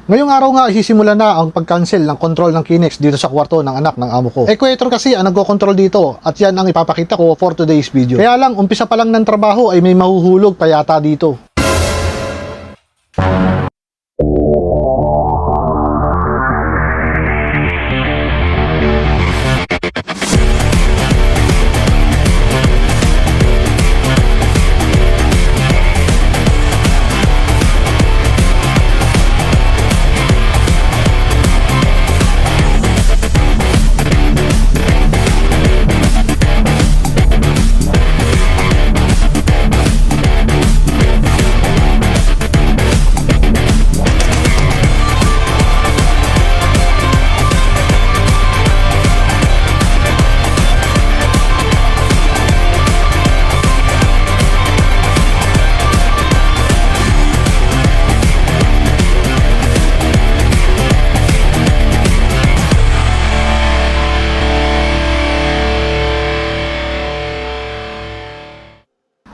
Ngayong araw nga isisimula na ang pag-cancel ng control ng Kinex dito sa kwarto ng anak ng amo ko. Equator kasi ang nagko-control dito at yan ang ipapakita ko for today's video. Kaya lang, umpisa pa lang ng trabaho ay may mahuhulog pa yata dito.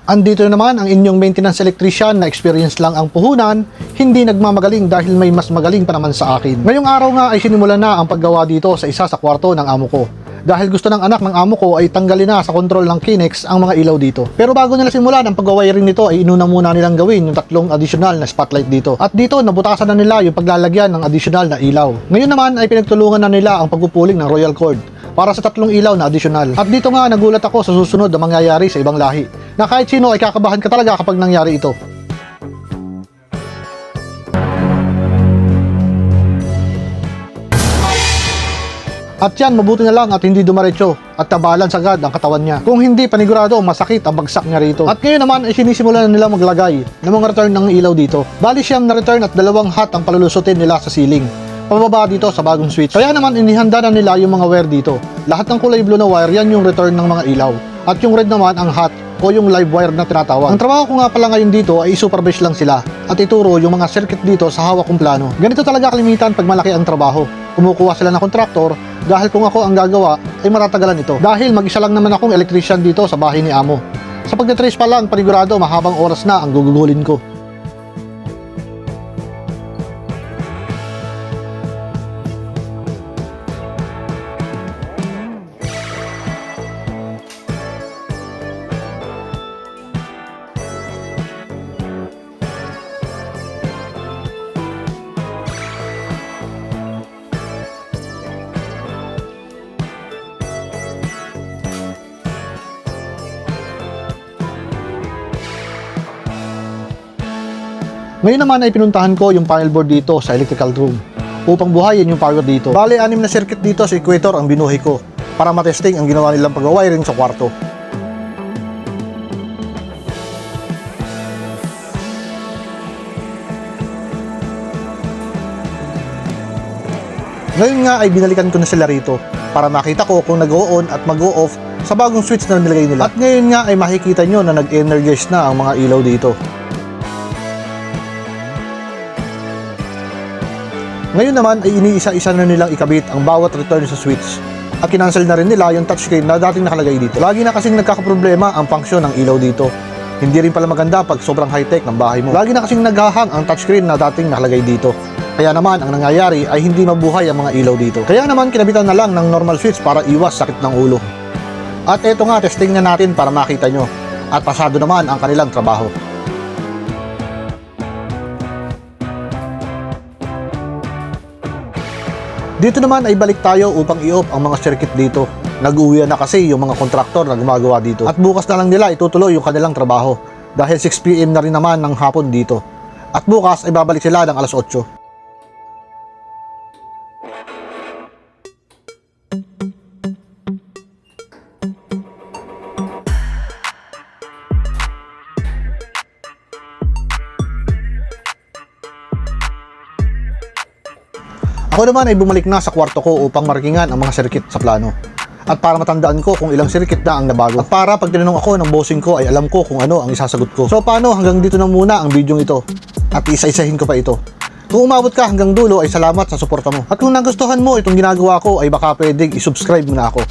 Andito naman ang inyong maintenance electrician na experience lang ang puhunan, hindi nagmamagaling dahil may mas magaling pa naman sa akin. Ngayong araw nga ay sinimula na ang paggawa dito sa isa sa kwarto ng amo ko. Dahil gusto ng anak ng amo ko ay tanggalin na sa kontrol ng Kinex ang mga ilaw dito. Pero bago nila simulan ang pagwawiring nito ay inuna muna nilang gawin yung 3 additional na spotlight dito. At dito nabutasan na nila yung paglalagyan ng additional na ilaw. Ngayon naman ay pinagtulungan na nila ang pagpupuling ng royal cord para sa 3 ilaw na additional. At dito nga nagulat ako sa susunod na mangyayari sa ibang lahi, na kahit sino ay kakabahan ka talaga kapag nangyari ito. At yan, mabuti na lang at hindi dumaretso at nabalance agad ang katawan niya. Kung hindi, panigurado masakit ang bagsak niya rito. At ngayon naman ay sinisimulan na nila maglagay ng mga return ng ilaw dito. Bali siyam na return at 2 hot ang palulusutin nila sa ceiling, pababa dito sa bagong switch. Kaya naman inihanda na nila yung mga wire dito. Lahat ng kulay blue na wire, yan yung return ng mga ilaw. At yung red naman ang hot o yung live wire na tinatawag. Ang trabaho ko nga pala ngayon dito ay i-supervise lang sila at ituro yung mga circuit dito sa hawak kong plano. Ganito talaga kalimitan pag malaki ang trabaho. Kumukuha sila ng kontraktor dahil kung ako ang gagawa ay matatagalan ito. Dahil mag-isa lang naman akong electrician dito sa bahay ni amo. Sa pagtitrace pa lang, panigurado mahabang oras na ang gugugulin ko. Ngayon naman ay pinuntahan ko yung panel board dito sa electrical room upang buhayin yung power dito. Bale, 6 na circuit dito sa equator ang binuhay ko para matesting ang ginawa nilang pag-wiring sa kwarto. Ngayon nga ay binalikan ko na sila rito para makita ko kung nag-o-on at mag-o-off sa bagong switch na nilagay nila. At ngayon nga ay makikita nyo na nag-energize na ang mga ilaw dito. Ngayon naman ay iniisa-isa na nilang ikabit ang bawat return sa switch at kinancel na rin nila yung touchscreen na dating nakalagay dito. Lagi na kasing nagkakaproblema ang function ng ilaw dito. Hindi rin pala maganda pag sobrang high-tech ng bahay mo. Lagi na kasing naghahang ang touchscreen na dating nakalagay dito. Kaya naman ang nangyayari ay hindi mabuhay ang mga ilaw dito. Kaya naman kinabitan na lang ng normal switch para iwas sakit ng ulo. At eto nga, testing na natin para makita nyo. At pasado naman ang kanilang trabaho. Dito naman ay balik tayo upang i-off ang mga circuit dito. Nag-uwi na kasi yung mga kontraktor na gumagawa dito. At bukas na lang nila itutuloy yung kanilang trabaho dahil 6 PM na rin naman ng hapon dito. At bukas ay babalik sila ng alas 8. Ako naman ay bumalik na sa kwarto ko upang markingan ang mga circuit sa plano. At para matandaan ko kung ilang circuit na ang nabago. At para pag tinanong ako ng bossing ko ay alam ko kung ano ang isasagot ko. So paano, hanggang dito na muna ang video ito. At isa-isahin ko pa ito. Kung umabot ka hanggang dulo ay salamat sa suporta mo. At kung nagustuhan mo itong ginagawa ko ay baka pwedeng i-subscribe mo na ako.